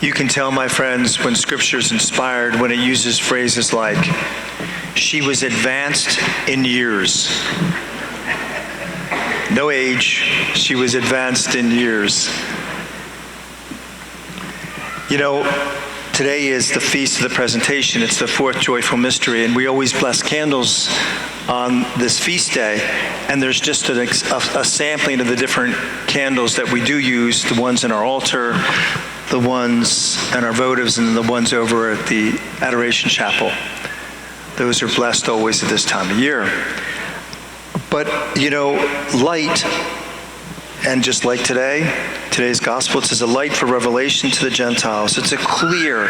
You can tell, my friends, when Scripture is inspired, when it uses phrases like, she was advanced in years. No age, she was advanced in years. You know, today is the Feast of the Presentation. It's the fourth joyful mystery, and we always bless candles on this feast day. And there's just a sampling of the different candles that we do use, the ones in our altar, the ones in our votives, and the ones over at the Adoration Chapel. Those are blessed always at this time of year. But, you know, light, and just like today's gospel, it says a light for revelation to the Gentiles. It's a clear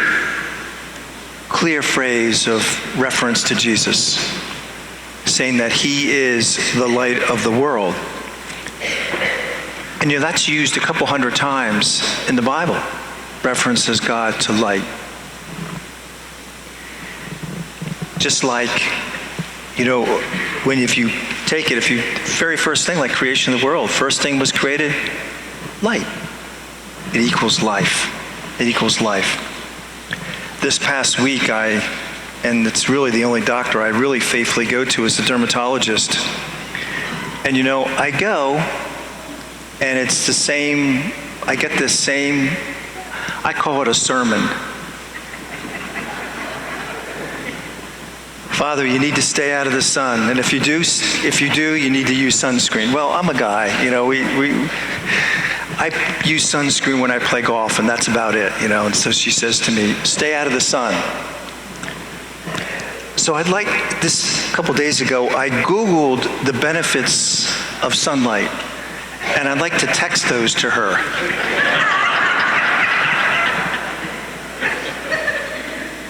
phrase of reference to Jesus, saying that he is the light of the world. And you know, that's used a couple hundred times in the Bible, references God to light. Just like, you know, if you take it, very first thing, like creation of the world, first thing was created, light. It equals life. It equals life. This past week, and it's really the only doctor I really faithfully go to is the dermatologist. And you know, I go, and it's the same, I get this same, I call it a sermon. Father, you need to stay out of the sun, and if you do, you need to use sunscreen. Well, I'm a guy, you know, I use sunscreen when I play golf, and that's about it, you know. And so she says to me, stay out of the sun. So a couple days ago, I Googled the benefits of sunlight, and I'd like to text those to her.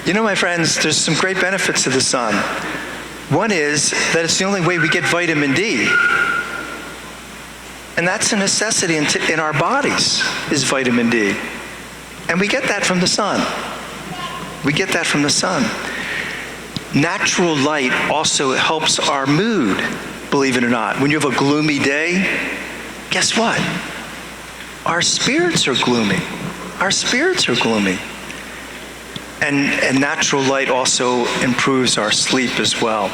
You know, my friends, there's some great benefits to the sun. One is that it's the only way we get vitamin D. And that's a necessity in our bodies, is vitamin D. And we get that from the sun. We get that from the sun. Natural light also helps our mood, believe it or not. When you have a gloomy day, guess what? Our spirits are gloomy. Our spirits are gloomy. And natural light also improves our sleep as well.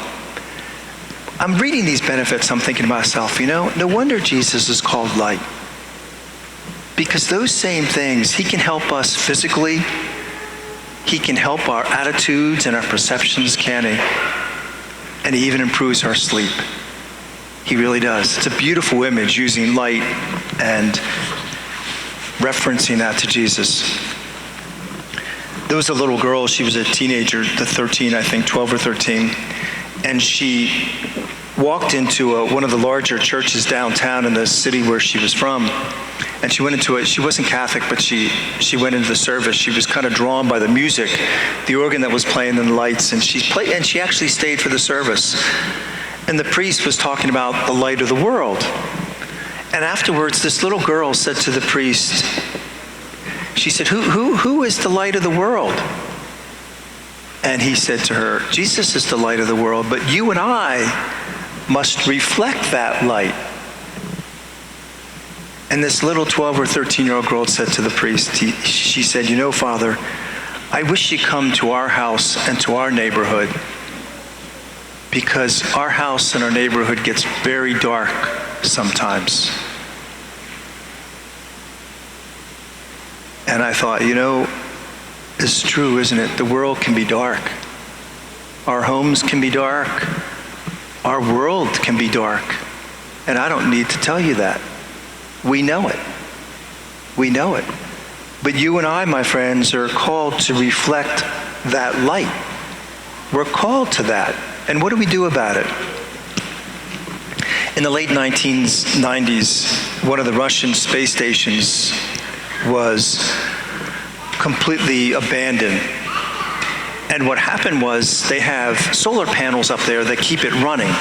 I'm reading these benefits, I'm thinking to myself, you know, no wonder Jesus is called light. Because those same things, he can help us physically, he can help our attitudes and our perceptions, can he? And he even improves our sleep. He really does. It's a beautiful image, using light and referencing that to Jesus. There was a little girl, she was a teenager, 12 or 13, and she walked into one of the larger churches downtown in the city where she was from. And she went into it. She wasn't Catholic, but she went into the service. She was kind of drawn by the music, the organ that was playing, and the lights. And she actually stayed for the service. And the priest was talking about the light of the world. And afterwards, this little girl said to the priest, she said, who is the light of the world? And he said to her, Jesus is the light of the world, but you and I must reflect that light. And this little 12 or 13-year-old girl said to the priest, she said, you know, Father, I wish you'd come to our house and to our neighborhood, because our house and our neighborhood gets very dark sometimes. And I thought, you know, it's true, isn't it? The world can be dark. Our homes can be dark. Our world can be dark. And I don't need to tell you that. We know it. We know it. But you and I, my friends, are called to reflect that light. We're called to that. And what do we do about it? In the late 1990s, one of the Russian space stations was completely abandoned. And what happened was they have solar panels up there that keep it running.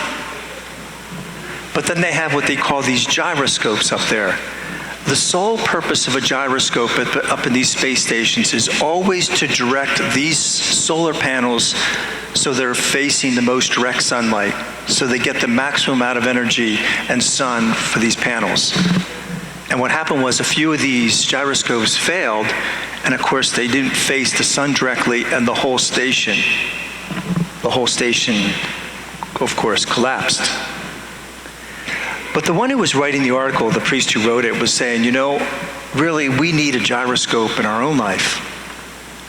But then they have what they call these gyroscopes up there. The sole purpose of a gyroscope up in these space stations is always to direct these solar panels so they're facing the most direct sunlight, so they get the maximum amount of energy and sun for these panels. And what happened was a few of these gyroscopes failed, And of course, they didn't face the sun directly, and the whole station, of course, collapsed. But the one who was writing the article, the priest who wrote it, was saying, really, we need a gyroscope in our own life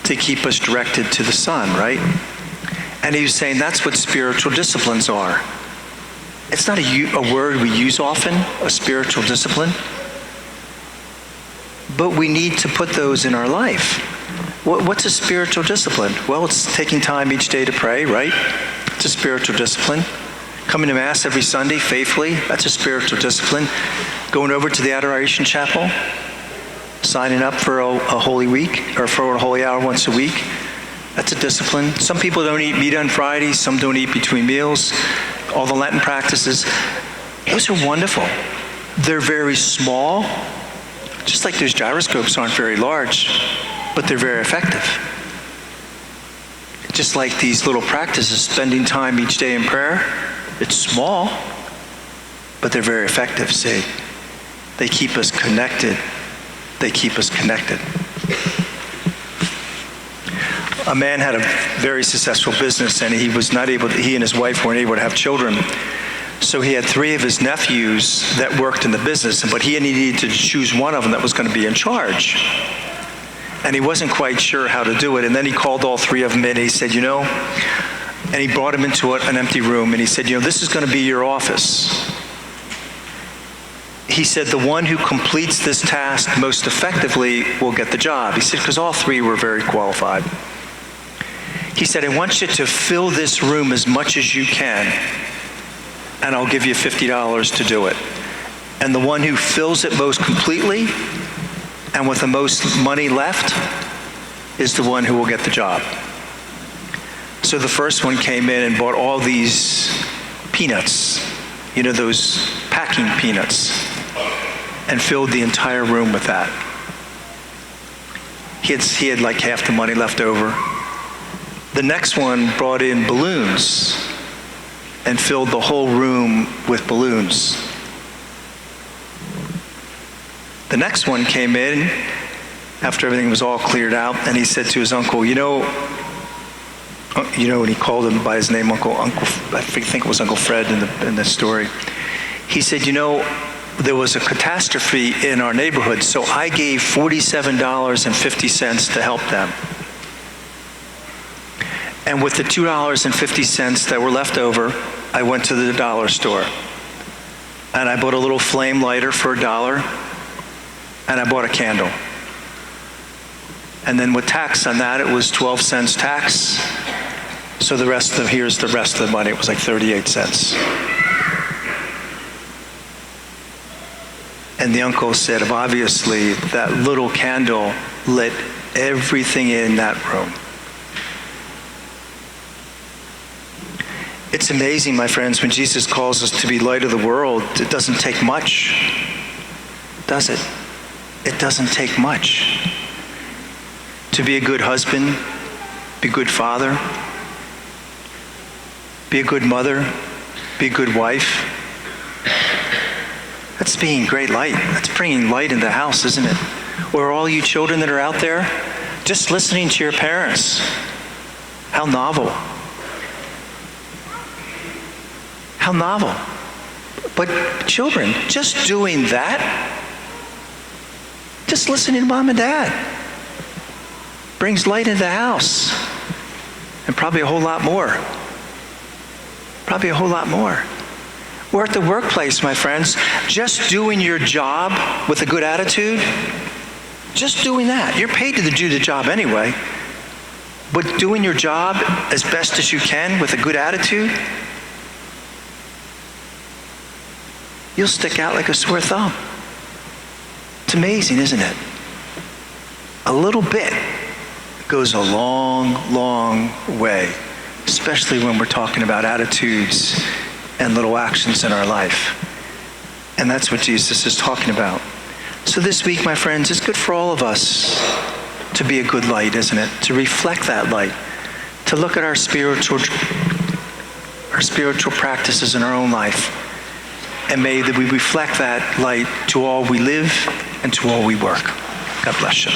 to keep us directed to the sun, right? And he was saying that's what spiritual disciplines are. It's not a word we use often, a spiritual discipline. But we need to put those in our life. What's a spiritual discipline? Well, it's taking time each day to pray, right? It's a spiritual discipline. Coming to Mass every Sunday faithfully, that's a spiritual discipline. Going over to the Adoration Chapel, signing up for a Holy Week, or for a Holy Hour once a week, that's a discipline. Some people don't eat meat on Fridays, some don't eat between meals. All the Lenten practices, those are wonderful. They're very small, just like those gyroscopes aren't very large, but they're very effective. Just like these little practices, spending time each day in prayer, it's small, but they're very effective, see? They keep us connected. They keep us connected. A man had a very successful business, and he and his wife weren't able to have children. So he had 3 of his nephews that worked in the business, but he needed to choose one of them that was going to be in charge. And he wasn't quite sure how to do it. And then he called all 3 of them in, and he said, and he brought them into an empty room, and he said, this is going to be your office. He said, the one who completes this task most effectively will get the job. He said, because all 3 were very qualified. He said, I want you to fill this room as much as you can, and I'll give you $50 to do it. And the one who fills it most completely and with the most money left is the one who will get the job. So the first one came in and bought all these peanuts, those packing peanuts, and filled the entire room with that. He had like half the money left over. The next one brought in balloons and filled the whole room with balloons. The next one came in after everything was all cleared out, and he said to his uncle, and he called him by his name, Uncle, I think it was Uncle Fred in the story. He said, there was a catastrophe in our neighborhood, so I gave $47.50 to help them. And with the $2.50 that were left over, I went to the dollar store. And I bought a little flame lighter for $1, and I bought a candle. And then with tax on that, it was 12 cents tax. So here's the rest of the money. It was like 38 cents. And the uncle said, obviously, that little candle lit everything in that room. It's amazing, my friends, when Jesus calls us to be light of the world, it doesn't take much, does it? It doesn't take much. To be a good husband, be a good father, be a good mother, be a good wife. That's being great light. That's bringing light into the house, isn't it? Or all you children that are out there, just listening to your parents. How novel. How novel. But children, just doing that, just listening to mom and dad, brings light into the house. And probably a whole lot more. Probably a whole lot more. Or at the workplace, my friends, just doing your job with a good attitude, just doing that. You're paid to do the job anyway. But doing your job as best as you can with a good attitude, you'll stick out like a sore thumb. It's amazing, isn't it? A little bit goes a long, long way, especially when we're talking about attitudes and little actions in our life. And that's what Jesus is talking about. So this week, my friends, it's good for all of us to be a good light, isn't it? To reflect that light, to look at our spiritual practices in our own life. And may that we reflect that light to all we live and to all we work. God bless you.